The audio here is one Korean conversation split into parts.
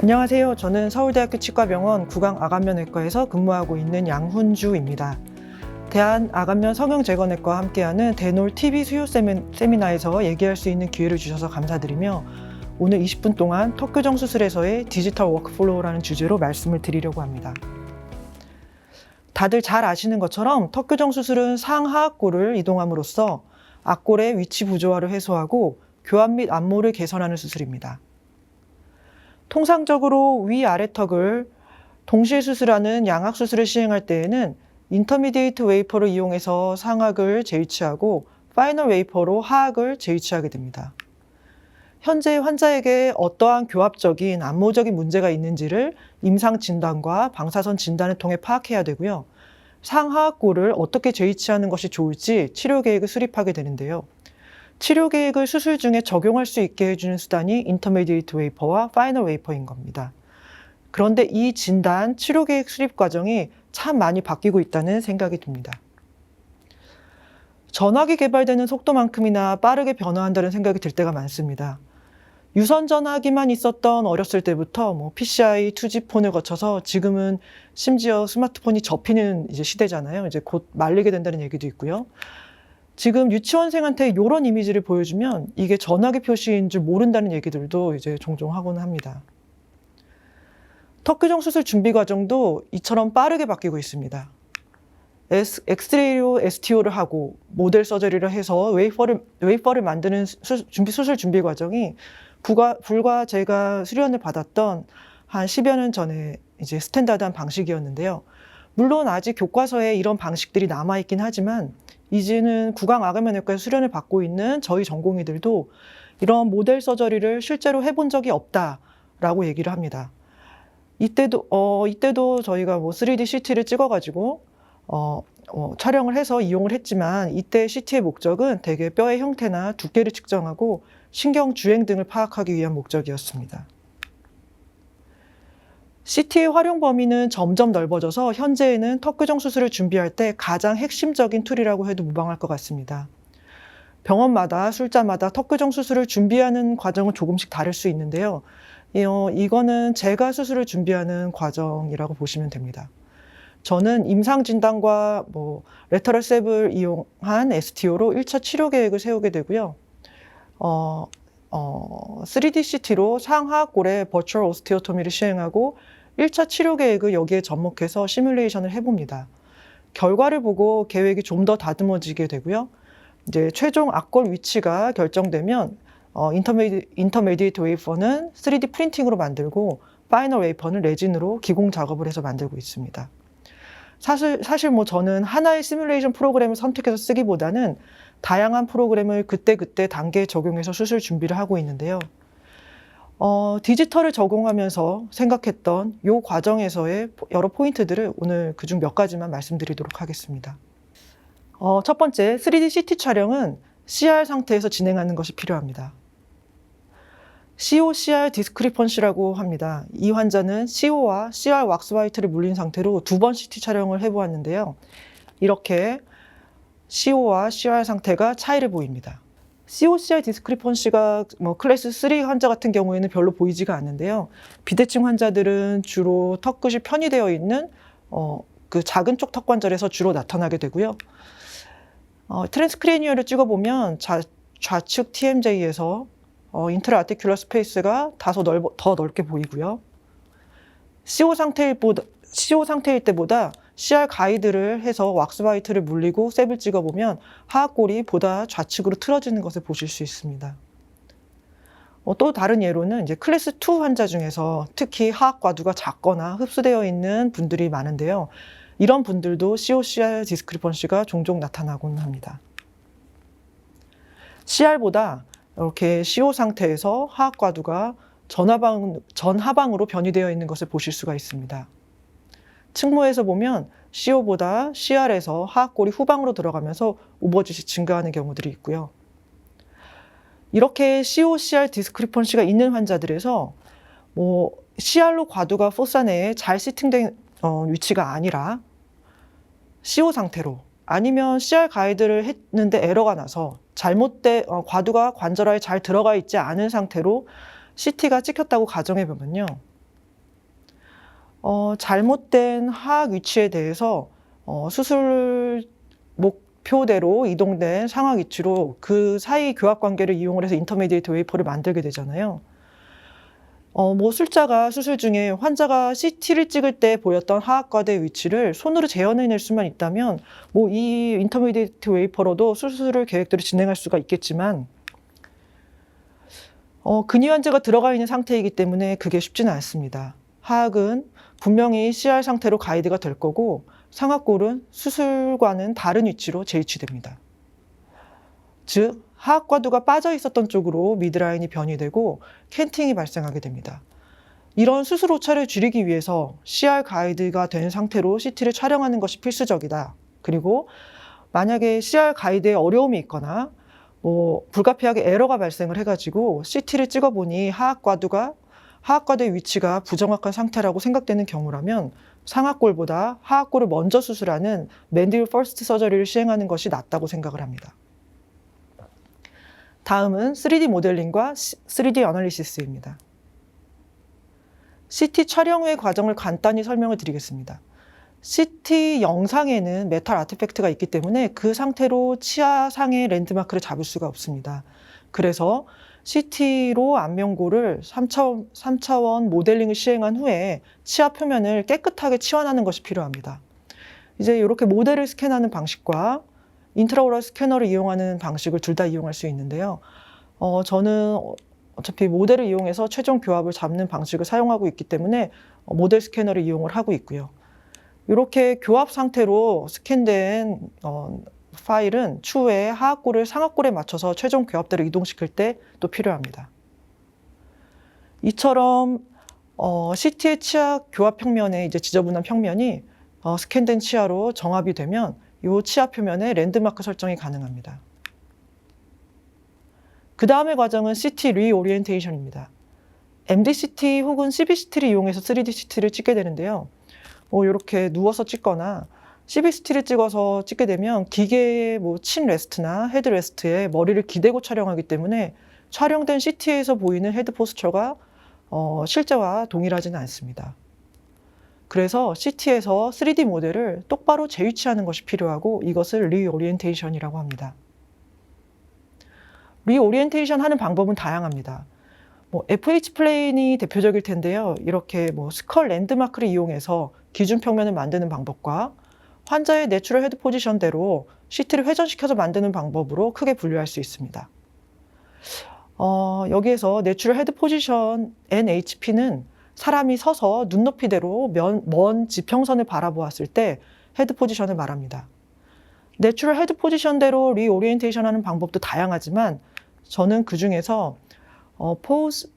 안녕하세요. 저는 서울대학교 치과병원 구강아간면외과에서 근무하고 있는 양훈주입니다. 대한아간면 성형제거내과와 함께하는 대놀 TV 수요 세미나에서 얘기할 수 있는 기회를 주셔서 감사드리며 오늘 20분 동안 턱교정 수술에서의 디지털 워크플로우라는 주제로 말씀을 드리려고 합니다. 다들 잘 아시는 것처럼 턱교정 수술은 상하악골을 이동함으로써 악골의 위치 부조화를 해소하고 교합 및 안모를 개선하는 수술입니다. 통상적으로 위아래 턱을 동시에 수술하는 양악 수술을 시행할 때에는 인터미디에이트 웨이퍼를 이용해서 상악을 재위치하고 파이널 웨이퍼로 하악을 재위치하게 됩니다. 현재 환자에게 어떠한 교합적인 안모적인 문제가 있는지를 임상 진단과 방사선 진단을 통해 파악해야 되고요. 상하악골을 어떻게 재위치하는 것이 좋을지 치료 계획을 수립하게 되는데요. 치료 계획을 수술 중에 적용할 수 있게 해주는 수단이 인터미디에이트 웨이퍼와 파이널 웨이퍼인 겁니다. 그런데 이 진단, 치료 계획 수립 과정이 참 많이 바뀌고 있다는 생각이 듭니다. 전화기 개발되는 속도만큼이나 빠르게 변화한다는 생각이 들 때가 많습니다. 유선 전화기만 있었던 어렸을 때부터 PCI, 2G 폰을 거쳐서 지금은 심지어 스마트폰이 접히는 이제 시대잖아요. 이제 곧 말리게 된다는 얘기도 있고요. 지금 유치원생한테 이런 이미지를 보여주면 이게 전화기 표시인 줄 모른다는 얘기들도 이제 종종 하곤 합니다. 턱교정 수술 준비 과정도 이처럼 빠르게 바뀌고 있습니다. 엑스레이로 STO를 하고 모델 서저리를 해서 웨이퍼를 만드는 수술 준비 과정이 불과 제가 수련을 받았던 한 10여 년 전에 이제 스탠다드한 방식이었는데요. 물론 아직 교과서에 이런 방식들이 남아있긴 하지만 이제는 구강아간면외과에서 수련을 받고 있는 저희 전공의들도 이런 모델 서저리를 실제로 해본 적이 없다라고 얘기를 합니다. 이때도 저희가 3D CT를 찍어가지고 촬영을 해서 이용을 했지만 이때 CT의 목적은 대개 뼈의 형태나 두께를 측정하고 신경 주행 등을 파악하기 위한 목적이었습니다. CT의 활용 범위는 점점 넓어져서 현재에는 턱교정 수술을 준비할 때 가장 핵심적인 툴이라고 해도 무방할 것 같습니다. 병원마다 술자마다 턱교정 수술을 준비하는 과정은 조금씩 다를 수 있는데요. 이거는 제가 수술을 준비하는 과정이라고 보시면 됩니다. 저는 임상 진단과 레터럴 셉을 이용한 STO로 1차 치료 계획을 세우게 되고요. 3D CT로 상하악골의 버추얼 오스티오토미를 시행하고 1차 치료 계획을 여기에 접목해서 시뮬레이션을 해봅니다. 결과를 보고 계획이 좀 더 다듬어지게 되고요. 이제 최종 악골 위치가 결정되면 인터미디에이트 웨이퍼는 3D 프린팅으로 만들고 파이널 웨이퍼는 레진으로 기공 작업을 해서 만들고 있습니다. 사실 저는 하나의 시뮬레이션 프로그램을 선택해서 쓰기보다는 다양한 프로그램을 그때그때 단계에 적용해서 수술 준비를 하고 있는데요. 디지털을 적용하면서 생각했던 이 과정에서의 여러 포인트들을 오늘 그중 몇 가지만 말씀드리도록 하겠습니다. 첫 번째, 3D CT 촬영은 CR 상태에서 진행하는 것이 필요합니다. CO-CR 디스크리펀시라고 합니다. 이 환자는 CO와 CR 왁스 화이트를 물린 상태로 2번 CT 촬영을 해보았는데요. 이렇게 CO와 CR 상태가 차이를 보입니다. CO-CR 디스크리펀시가 클래스 3 환자 같은 경우에는 별로 보이지가 않는데요. 비대칭 환자들은 주로 턱끝이 편의되어 있는 그 작은 쪽 턱관절에서 주로 나타나게 되고요. 트랜스크레니얼을 찍어보면 좌측 TMJ에서 인트라아티큘러 스페이스가 다소 더 넓게 보이고요. CO 상태일 때보다 CR 가이드를 해서 왁스 화이트를 물리고 셉을 찍어보면 하악골이 보다 좌측으로 틀어지는 것을 보실 수 있습니다. 또 다른 예로는 이제 클래스 2 환자 중에서 특히 하악 과두가 작거나 흡수되어 있는 분들이 많은데요. 이런 분들도 CO-CR 디스크리펀시가 종종 나타나곤 합니다. CR보다 이렇게 CO 상태에서 하악 과두가 전하방으로 변이되어 있는 것을 보실 수가 있습니다. 측모에서 보면 CO보다 CR에서 하악골이 후방으로 들어가면서 오버짓이 증가하는 경우들이 있고요. 이렇게 CO-CR 디스크리펀시가 있는 환자들에서 CR로 과두가 포사 내에 잘 시팅된 위치가 아니라 CO 상태로 아니면 CR 가이드를 했는데 에러가 나서 과두가 관절하에 잘 들어가 있지 않은 상태로 CT가 찍혔다고 가정해 보면요. 잘못된 하악 위치에 대해서 수술 목표대로 이동된 상악 위치로 그 사이 교합 관계를 이용을 해서 인터미디에이트 웨이퍼를 만들게 되잖아요. 모술자가 수술 중에 환자가 CT를 찍을 때 보였던 하악과대의 위치를 손으로 재현해낼 수만 있다면 이 인터미디에이트 웨이퍼로도 수술을 계획대로 진행할 수가 있겠지만 근위환자가 들어가 있는 상태이기 때문에 그게 쉽지는 않습니다. 하악은 분명히 CR 상태로 가이드가 될 거고 상악골은 수술과는 다른 위치로 재위치됩니다. 즉 하악과두가 빠져 있었던 쪽으로 미드라인이 변이되고 캔팅이 발생하게 됩니다. 이런 수술 오차를 줄이기 위해서 CR 가이드가 된 상태로 CT를 촬영하는 것이 필수적이다. 그리고 만약에 CR 가이드에 어려움이 있거나 불가피하게 에러가 발생을 해가지고 CT를 찍어보니 하악과두의 위치가 부정확한 상태라고 생각되는 경우라면 상악골보다 하악골을 먼저 수술하는 맨디블 퍼스트 서저리를 시행하는 것이 낫다고 생각을 합니다. 다음은 3D 모델링과 3D 어널리시스입니다. CT 촬영 후의 과정을 간단히 설명을 드리겠습니다. CT 영상에는 메탈 아티팩트가 있기 때문에 그 상태로 치아상의 랜드마크를 잡을 수가 없습니다. 그래서 CT로 안면골을 3차원 모델링을 시행한 후에 치아 표면을 깨끗하게 치환하는 것이 필요합니다. 이제 이렇게 모델을 스캔하는 방식과 인트라오럴 스캐너를 이용하는 방식을 둘 다 이용할 수 있는데요. 저는 어차피 모델을 이용해서 최종 교합을 잡는 방식을 사용하고 있기 때문에 모델 스캐너를 이용을 하고 있고요. 이렇게 교합 상태로 스캔된 파일은 추후에 하악골을 상악골에 맞춰서 최종 교합대로 이동시킬 때 또 필요합니다. 이처럼 CT의 치아 교합 평면에 이제 지저분한 평면이 스캔된 치아로 정합이 되면 이 치아 표면에 랜드마크 설정이 가능합니다. 그 다음의 과정은 CT 리오리엔테이션입니다. MDCT 혹은 CBCT를 이용해서 3DCT를 찍게 되는데요. 이렇게 누워서 찍거나 CBCT를 찍어서 찍게 되면 기계의 친 레스트나 헤드 레스트에 머리를 기대고 촬영하기 때문에 촬영된 CT에서 보이는 헤드 포스처가 실제와 동일하지는 않습니다. 그래서 CT에서 3D 모델을 똑바로 재위치하는 것이 필요하고 이것을 리오리엔테이션이라고 합니다. 리오리엔테이션 하는 방법은 다양합니다. FH 플레인이 대표적일 텐데요. 이렇게 스컬 랜드마크를 이용해서 기준 평면을 만드는 방법과 환자의 내추럴 헤드 포지션대로 CT를 회전시켜서 만드는 방법으로 크게 분류할 수 있습니다. 여기에서 내추럴 헤드 포지션 NHP는 사람이 서서 눈높이대로 먼 지평선을 바라보았을 때 헤드 포지션을 말합니다. 내추럴 헤드 포지션대로 리오리엔테이션 하는 방법도 다양하지만 저는 그 중에서 Pose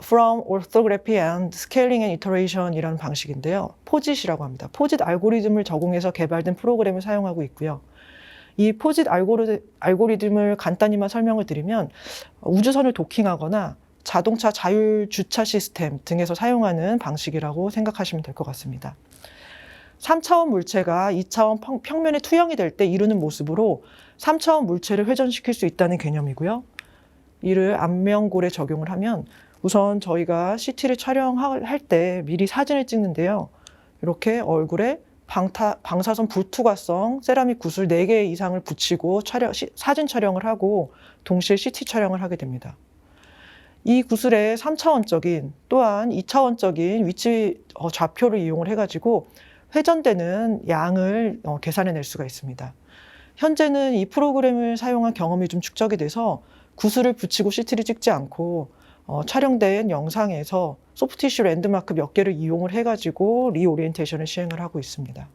from Orthography and Scaling and Iteration 이라는 방식인데요. 포짓이라고 합니다. 포짓 알고리즘을 적용해서 개발된 프로그램을 사용하고 있고요. 이 포짓 알고리즘을 간단히만 설명을 드리면 우주선을 도킹하거나 자동차 자율 주차 시스템 등에서 사용하는 방식이라고 생각하시면 될 것 같습니다. 3차원 물체가 2차원 평면에 투영이 될 때 이루는 모습으로 3차원 물체를 회전시킬 수 있다는 개념이고요. 이를 안면골에 적용을 하면 우선 저희가 CT를 촬영할 때 미리 사진을 찍는데요. 이렇게 얼굴에 방사선 불투과성 세라믹 구슬 4개 이상을 붙이고 사진 촬영을 하고 동시에 CT 촬영을 하게 됩니다. 이 구슬의 3차원적인 또한 2차원적인 위치 좌표를 이용을 해가지고 회전되는 양을 계산해낼 수가 있습니다. 현재는 이 프로그램을 사용한 경험이 좀 축적이 돼서 구슬을 붙이고 CT를 찍지 않고 촬영된 영상에서 소프티슈 랜드마크 몇 개를 이용을 해가지고 리오리엔테이션을 시행을 하고 있습니다.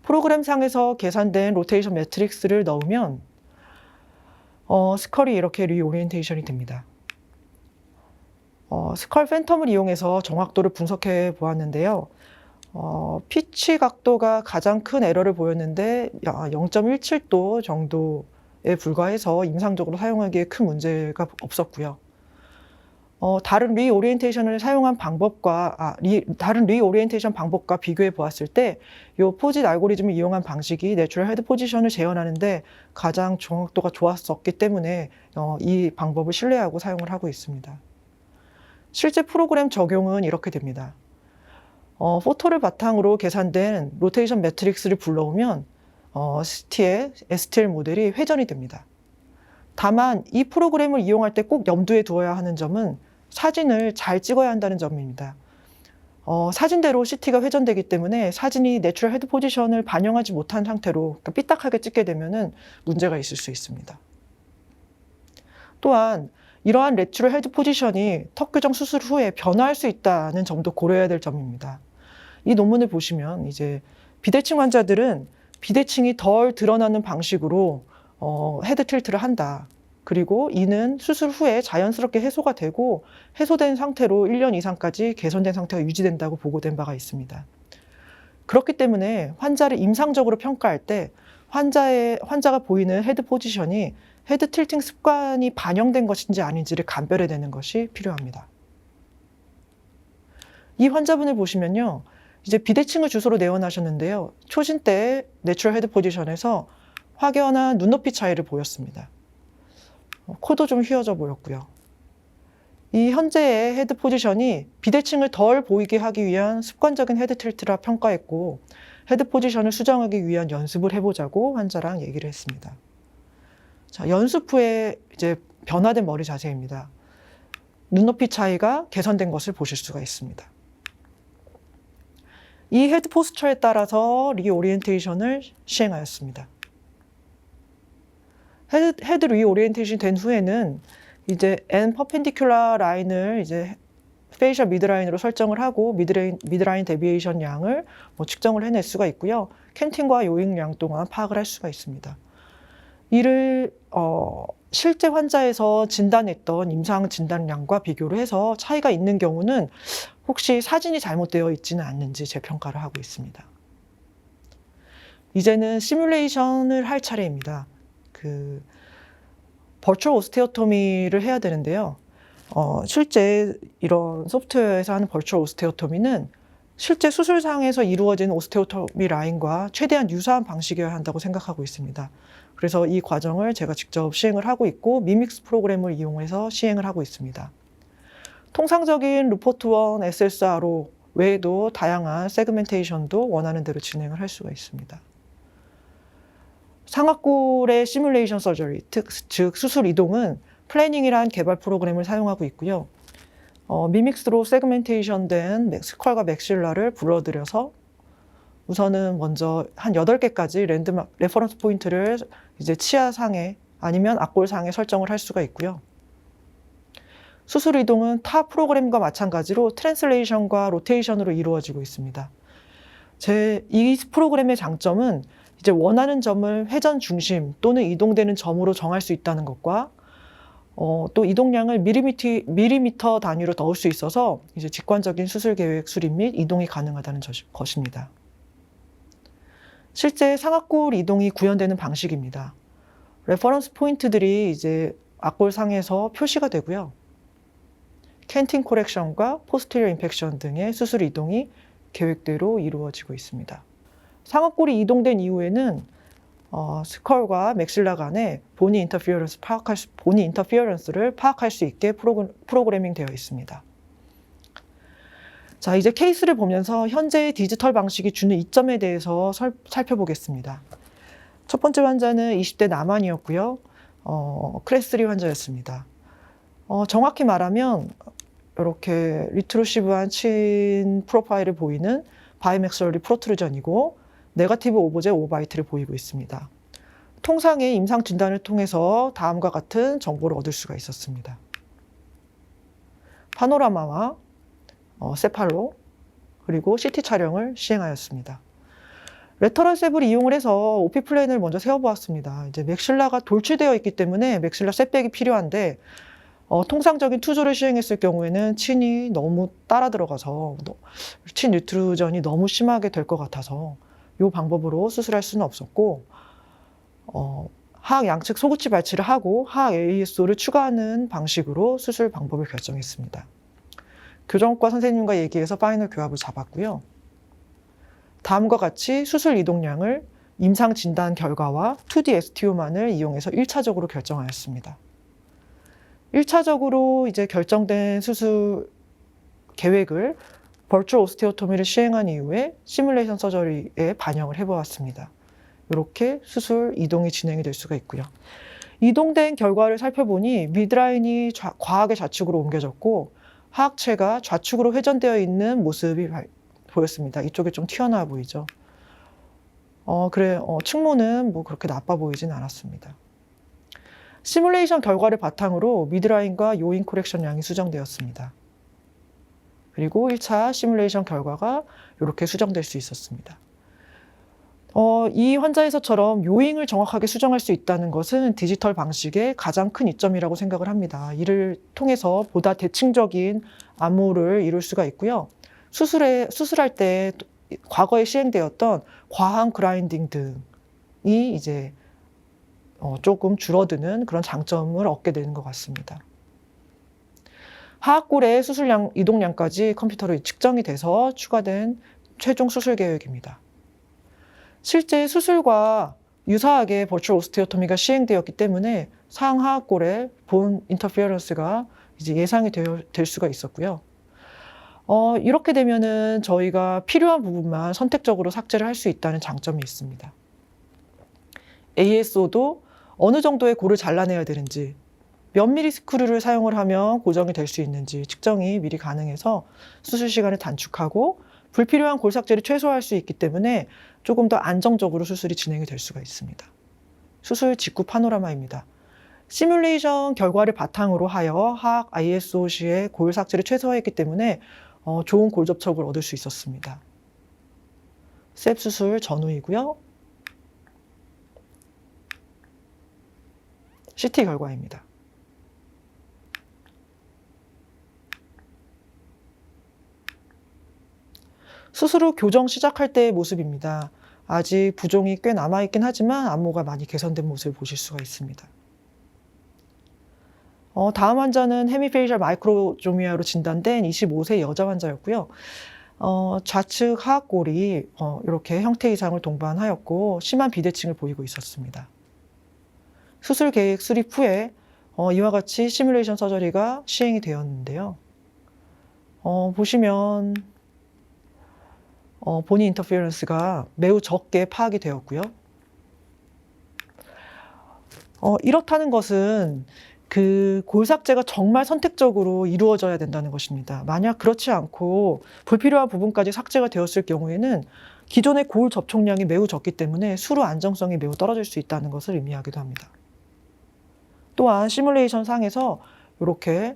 프로그램상에서 계산된 로테이션 매트릭스를 넣으면 스컬이 이렇게 리오리엔테이션이 됩니다. 스컬 팬텀을 이용해서 정확도를 분석해 보았는데요. 피치 각도가 가장 큰 에러를 보였는데 0.17도 정도에 불과해서 임상적으로 사용하기에 큰 문제가 없었고요. 다른 리오리엔테이션을 사용한 다른 리오리엔테이션 방법과 비교해 보았을 때 이 포짓 알고리즘을 이용한 방식이 내추럴 헤드 포지션을 재현하는데 가장 정확도가 좋았었기 때문에 이 방법을 신뢰하고 사용을 하고 있습니다. 실제 프로그램 적용은 이렇게 됩니다. 포토를 바탕으로 계산된 로테이션 매트릭스를 불러오면 CT의 STL 모델이 회전이 됩니다. 다만 이 프로그램을 이용할 때 꼭 염두에 두어야 하는 점은 사진을 잘 찍어야 한다는 점입니다. 사진대로 CT가 회전되기 때문에 사진이 내추럴 헤드 포지션을 반영하지 못한 상태로 그러니까 삐딱하게 찍게 되면 문제가 있을 수 있습니다. 또한 이러한 내추럴 헤드 포지션이 턱 교정 수술 후에 변화할 수 있다는 점도 고려해야 될 점입니다. 이 논문을 보시면 이제 비대칭 환자들은 비대칭이 덜 드러나는 방식으로 헤드 틸트를 한다. 그리고 이는 수술 후에 자연스럽게 해소가 되고 해소된 상태로 1년 이상까지 개선된 상태가 유지된다고 보고된 바가 있습니다. 그렇기 때문에 환자를 임상적으로 평가할 때 환자가 보이는 헤드 포지션이 헤드 틸팅 습관이 반영된 것인지 아닌지를 감별해내는 것이 필요합니다. 이 환자분을 보시면요. 이제 비대칭을 주소로 내원하셨는데요. 초진 때 내추럴 헤드 포지션에서 확연한 눈높이 차이를 보였습니다. 코도 좀 휘어져 보였고요. 이 현재의 헤드 포지션이 비대칭을 덜 보이게 하기 위한 습관적인 헤드 틸트라 평가했고 헤드 포지션을 수정하기 위한 연습을 해보자고 환자랑 얘기를 했습니다. 자, 연습 후에 이제 변화된 머리 자세입니다. 눈높이 차이가 개선된 것을 보실 수가 있습니다. 이 헤드 포스처에 따라서 리오리엔테이션을 시행하였습니다. 헤드 리오리엔테이션이 된 후에는 이제 N 퍼펜디큘러 라인을 이제 페이셜 미드라인으로 설정을 하고 미드라인 데비에이션 양을 측정을 해낼 수가 있고요. 캔팅과 요잉량 또한 파악을 할 수가 있습니다. 이를 실제 환자에서 진단했던 임상 진단량과 비교를 해서 차이가 있는 경우는 혹시 사진이 잘못되어 있지는 않는지 재평가를 하고 있습니다. 이제는 시뮬레이션을 할 차례입니다. 버추얼 오스테오토미를 해야 되는데요. 실제 이런 소프트웨어에서 하는 버추얼 오스테오토미는 실제 수술상에서 이루어진 오스테오토미 라인과 최대한 유사한 방식이어야 한다고 생각하고 있습니다. 그래서 이 과정을 제가 직접 시행을 하고 있고 미믹스 프로그램을 이용해서 시행을 하고 있습니다. 통상적인 루포트1 SSRO 외에도 다양한 세그멘테이션도 원하는 대로 진행을 할 수가 있습니다. 상악골의 시뮬레이션 서저리, 즉 수술 이동은 플래닝이란 개발 프로그램을 사용하고 있고요. 미믹스로 세그멘테이션 된 스컬과 맥실라를 불러들여서 우선은 먼저 한 8개까지 레퍼런스 포인트를 이제 치아상에 아니면 악골상에 설정을 할 수가 있고요. 수술 이동은 타 프로그램과 마찬가지로 트랜슬레이션과 로테이션으로 이루어지고 있습니다. 이 프로그램의 장점은 이제 원하는 점을 회전 중심 또는 이동되는 점으로 정할 수 있다는 것과 또 이동량을 밀리미터 단위로 넣을 수 있어서 이제 직관적인 수술 계획 수립 및 이동이 가능하다는 것입니다. 실제 상악골 이동이 구현되는 방식입니다. 레퍼런스 포인트들이 이제 악골상에서 표시가 되고요. 캔팅 코렉션과 포스테리어 임팩션 등의 수술 이동이 계획대로 이루어지고 있습니다. 상악골이 이동된 이후에는 스컬과 맥실라 간의 보니 인터피어런스를 파악할 수 있게 프로그래밍 되어 있습니다. 자, 이제 케이스를 보면서 현재의 디지털 방식이 주는 이점에 대해서 살펴보겠습니다. 첫 번째 환자는 20대 남한이었고요. 클래스 3 환자였습니다. 정확히 말하면 이렇게 리트루시브한 친 프로파일을 보이는 바이맥설리 프로트루전이고 네거티브 오브제 오바이트를 보이고 있습니다. 통상의 임상 진단을 통해서 다음과 같은 정보를 얻을 수가 있었습니다. 파노라마와 세팔로 그리고 CT 촬영을 시행하였습니다. 레터럴 셉을 이용을 해서 OP 플랜을 먼저 세워보았습니다. 이제 맥실라가 돌출되어 있기 때문에 맥실라 셋백이 필요한데 통상적인 투조를 시행했을 경우에는 친이 너무 따라 들어가서 친 뉴트루전이 너무 심하게 될 것 같아서 이 방법으로 수술할 수는 없었고 하악 양측 소구치 발치를 하고 하악 ASO를 추가하는 방식으로 수술 방법을 결정했습니다. 교정과 선생님과 얘기해서 파이널 교합을 잡았고요. 다음과 같이 수술 이동량을 임상 진단 결과와 2D STO만을 이용해서 1차적으로 결정하였습니다. 1차적으로 이제 결정된 수술 계획을 버추얼 오스테오토미를 시행한 이후에 시뮬레이션 서저리에 반영을 해보았습니다. 이렇게 수술 이동이 진행이 될 수가 있고요. 이동된 결과를 살펴보니 미드라인이 과하게 좌측으로 옮겨졌고 하악체가 좌측으로 회전되어 있는 모습이 보였습니다. 이쪽에 좀 튀어나와 보이죠. 측모는 뭐 그렇게 나빠 보이진 않았습니다. 시뮬레이션 결과를 바탕으로 미드라인과 요인 코렉션 양이 수정되었습니다. 그리고 1차 시뮬레이션 결과가 이렇게 수정될 수 있었습니다. 이 환자에서처럼 요잉을 정확하게 수정할 수 있다는 것은 디지털 방식의 가장 큰 이점이라고 생각을 합니다. 이를 통해서 보다 대칭적인 안무를 이룰 수가 있고요. 수술할 때 과거에 시행되었던 과한 그라인딩 등이 이제 조금 줄어드는 그런 장점을 얻게 되는 것 같습니다. 하악골의 수술량, 이동량까지 컴퓨터로 측정이 돼서 추가된 최종 수술 계획입니다. 실제 수술과 유사하게 버추얼 오스테오토미가 시행되었기 때문에 상하악골의 본 인터피어런스가 이제 예상이 될 수가 있었고요. 이렇게 되면은 저희가 필요한 부분만 선택적으로 삭제를 할 수 있다는 장점이 있습니다. ASO도 어느 정도의 골을 잘라내야 되는지, 몇 미리 스크류를 사용을 하면 고정이 될 수 있는지 측정이 미리 가능해서 수술 시간을 단축하고 불필요한 골 삭제를 최소화할 수 있기 때문에 조금 더 안정적으로 수술이 진행이 될 수가 있습니다. 수술 직후 파노라마입니다. 시뮬레이션 결과를 바탕으로 하여 하악 ISO 시에 골 삭제를 최소화했기 때문에 좋은 골 접촉을 얻을 수 있었습니다. 셉 수술 전후이고요. CT 결과입니다. 수술 후 교정 시작할 때의 모습입니다. 아직 부종이 꽤 남아있긴 하지만 안모가 많이 개선된 모습을 보실 수가 있습니다. 다음 환자는 헤미페이셜 마이크로조미아로 진단된 25세 여자 환자였고요. 좌측 하악골이 이렇게 형태 이상을 동반하였고 심한 비대칭을 보이고 있었습니다. 수술 계획 수립 후에 이와 같이 시뮬레이션 서저리가 시행이 되었는데요. 보시면 본인 인터피어런스가 매우 적게 파악이 되었고요. 이렇다는 것은 그 골 삭제가 정말 선택적으로 이루어져야 된다는 것입니다. 만약 그렇지 않고 불필요한 부분까지 삭제가 되었을 경우에는 기존의 골 접촉량이 매우 적기 때문에 수루 안정성이 매우 떨어질 수 있다는 것을 의미하기도 합니다. 또한 시뮬레이션 상에서 이렇게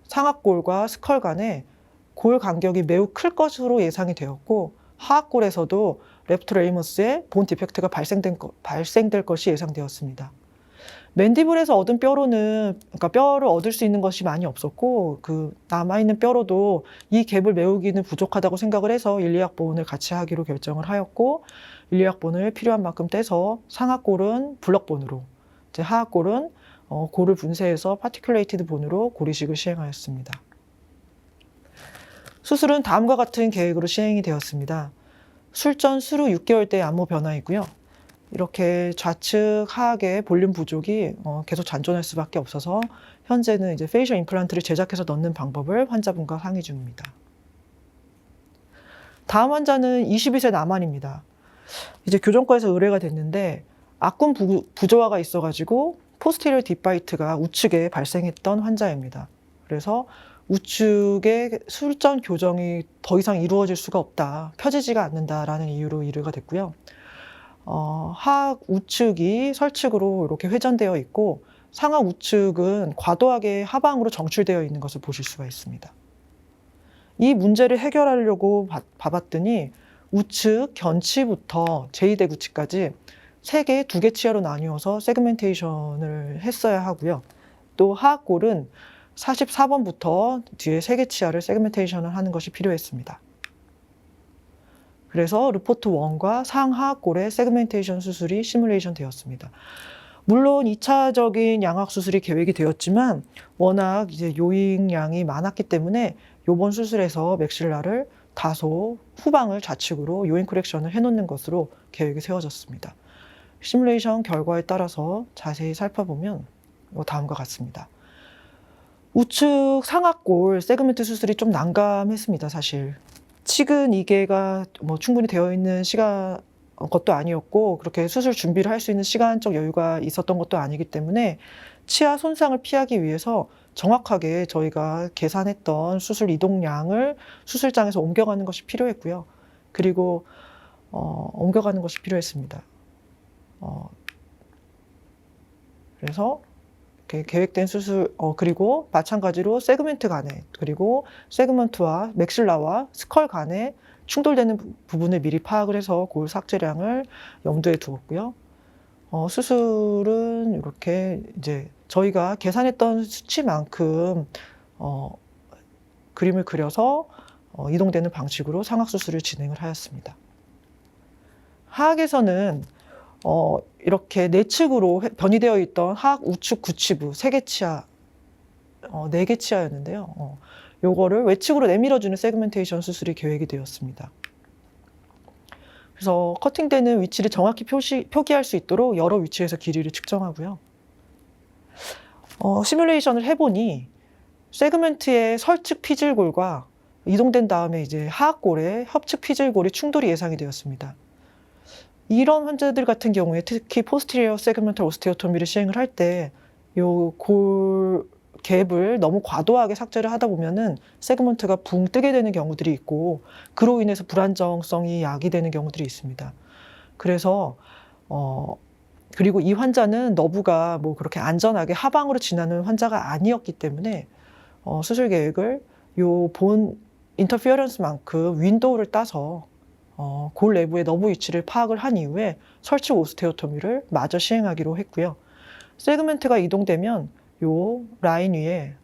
상악골과 스컬 간의 골 간격이 매우 클 것으로 예상이 되었고 하악골에서도 레프트 레이머스의 본 디펙트가 발생될 것이 예상되었습니다. 맨디블에서 얻은 뼈로는, 그러니까 뼈를 얻을 수 있는 것이 많이 없었고 그 남아있는 뼈로도 이 갭을 메우기는 부족하다고 생각을 해서 일리약본을 같이 하기로 결정을 하였고 일리약본을 필요한 만큼 떼서 상악골은 블럭본으로, 이제 하악골은 골을 분쇄해서 파티큘레이티드 본으로 골이식을 시행하였습니다. 수술은 다음과 같은 계획으로 시행이 되었습니다. 술전 수루 6개월대 안모 변화이고요. 이렇게 좌측 하악의 볼륨 부족이 계속 잔존할 수밖에 없어서 현재는 이제 페이셜 임플란트를 제작해서 넣는 방법을 환자분과 상의 중입니다. 다음 환자는 22세 남한입니다. 이제 교정과에서 의뢰가 됐는데 악군 부조화가 있어가지고 포스테리어 딥바이트가 우측에 발생했던 환자입니다. 그래서 우측의 술전 교정이 더 이상 이루어질 수가 없다, 펴지지가 않는다라는 이유로 의뢰가 됐고요. 하악 우측이 설측으로 이렇게 회전되어 있고 상악 우측은 과도하게 하방으로 정출되어 있는 것을 보실 수가 있습니다. 이 문제를 해결하려고 봐봤더니 우측 견치부터 제2대구치까지 3개, 2개 치아로 나뉘어서 세그멘테이션을 했어야 하고요. 또 하악골은 44번부터 뒤에 3개 치아를 세그멘테이션을 하는 것이 필요했습니다. 그래서 루포트 1과 상하악골의 세그멘테이션 수술이 시뮬레이션 되었습니다. 물론 2차적인 양악 수술이 계획이 되었지만 워낙 이제 요잉량이 많았기 때문에 이번 수술에서 맥실라를 다소 후방을 좌측으로 요잉 코렉션을 해놓는 것으로 계획이 세워졌습니다. 시뮬레이션 결과에 따라서 자세히 살펴보면 다음과 같습니다. 우측 상악골 세그멘트 수술이 좀 난감했습니다, 사실. 치근 이개가 뭐 충분히 되어 있는 것도 아니었고 그렇게 수술 준비를 할 수 있는 시간적 여유가 있었던 것도 아니기 때문에 치아 손상을 피하기 위해서 정확하게 저희가 계산했던 수술 이동량을 수술장에서 옮겨가는 것이 필요했고요. 그리고 옮겨가는 것이 필요했습니다. 그래서 이렇게 계획된 수술, 그리고 마찬가지로 세그멘트 간에, 그리고 세그먼트와 맥실라와 스컬 간에 충돌되는 부분을 미리 파악을 해서 골 삭제량을 염두에 두었고요. 수술은 이렇게 이제 저희가 계산했던 수치만큼 그림을 그려서 이동되는 방식으로 상악 수술을 진행을 하였습니다. 하악에서는 이렇게 내측으로 변이되어 있던 하악 우측 구치부 3개 치아, 4개 치아였는데요. 요거를 외측으로 내밀어주는 세그멘테이션 수술이 계획이 되었습니다. 그래서 커팅되는 위치를 정확히 표기할 수 있도록 여러 위치에서 길이를 측정하고요. 시뮬레이션을 해보니 세그멘트의 설측 피질골과 이동된 다음에 이제 하악골의 협측 피질골의 충돌이 예상이 되었습니다. 이런 환자들 같은 경우에 특히 포스티리어 세그멘탈 오스테오토미를 시행을 할 때 요 골 갭을 너무 과도하게 삭제를 하다 보면은 세그먼트가 붕 뜨게 되는 경우들이 있고 그로 인해서 불안정성이 야기되는 경우들이 있습니다. 그래서 그리고 이 환자는 너브가 뭐 그렇게 안전하게 하방으로 지나는 환자가 아니었기 때문에 수술 계획을 요 본 인터피어런스만큼 윈도우를 따서 골 내부의 너브 위치를 파악을 한 이후에 설측 오스테오토미를 마저 시행하기로 했고요. 세그멘트가 이동되면 요 라인 위에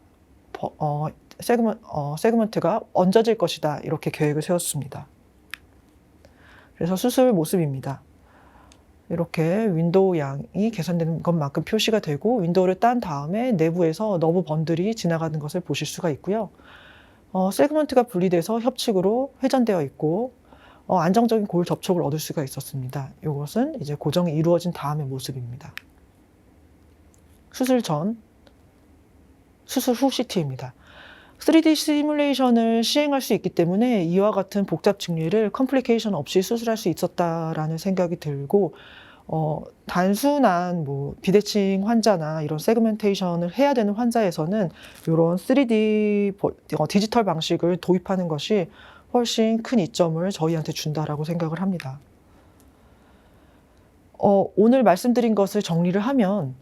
세그먼트가 얹어질 것이다 이렇게 계획을 세웠습니다. 그래서 수술 모습입니다. 이렇게 윈도우 양이 계산되는 것만큼 표시가 되고 윈도우를 딴 다음에 내부에서 너브 번들이 지나가는 것을 보실 수가 있고요. 세그먼트가 분리돼서 협측으로 회전되어 있고 안정적인 골 접촉을 얻을 수가 있었습니다. 이것은 이제 고정이 이루어진 다음의 모습입니다. 수술 전, 수술 후 CT입니다. 3D 시뮬레이션을 시행할 수 있기 때문에 이와 같은 복잡 증리를 컴플리케이션 없이 수술할 수 있었다라는 생각이 들고 단순한 뭐 비대칭 환자나 이런 세그멘테이션을 해야 되는 환자에서는 이런 3D 디지털 방식을 도입하는 것이 훨씬 큰 이점을 저희한테 준다라고 생각을 합니다. 오늘 말씀드린 것을 정리를 하면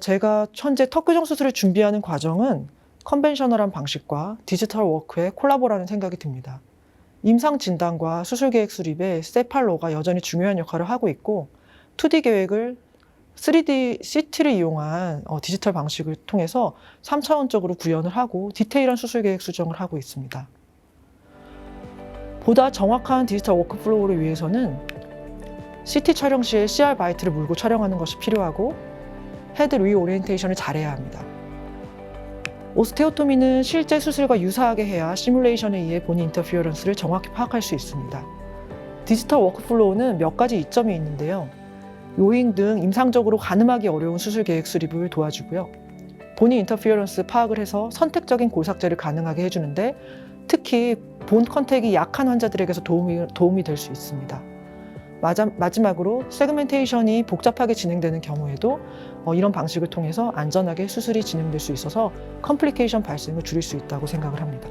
제가 현재 턱 교정 수술을 준비하는 과정은 컨벤셔널한 방식과 디지털 워크의 콜라보라는 생각이 듭니다. 임상 진단과 수술 계획 수립에 세팔로가 여전히 중요한 역할을 하고 있고 2D 계획을 3D CT를 이용한 디지털 방식을 통해서 3차원적으로 구현을 하고 디테일한 수술 계획 수정을 하고 있습니다. 보다 정확한 디지털 워크플로우를 위해서는 CT 촬영 시에 CR 바이트를 물고 촬영하는 것이 필요하고 헤드 리오리엔테이션을 잘해야 합니다. 오스테오토미는 실제 수술과 유사하게 해야 시뮬레이션에 의해 본 인터피어런스를 정확히 파악할 수 있습니다. 디지털 워크플로우는 몇 가지 이점이 있는데요. 요잉 등 임상적으로 가늠하기 어려운 수술 계획 수립을 도와주고요. 본인 인터피어런스 파악을 해서 선택적인 골 삭제를 가능하게 해주는데 특히 본 컨택이 약한 환자들에게서 도움이 될 수 있습니다. 마지막으로 세그멘테이션이 복잡하게 진행되는 경우에도 이런 방식을 통해서 안전하게 수술이 진행될 수 있어서 컴플리케이션 발생을 줄일 수 있다고 생각을 합니다.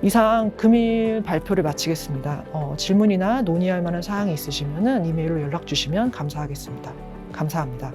이상 금일 발표를 마치겠습니다. 질문이나 논의할 만한 사항이 있으시면 이메일로 연락 주시면 감사하겠습니다. 감사합니다.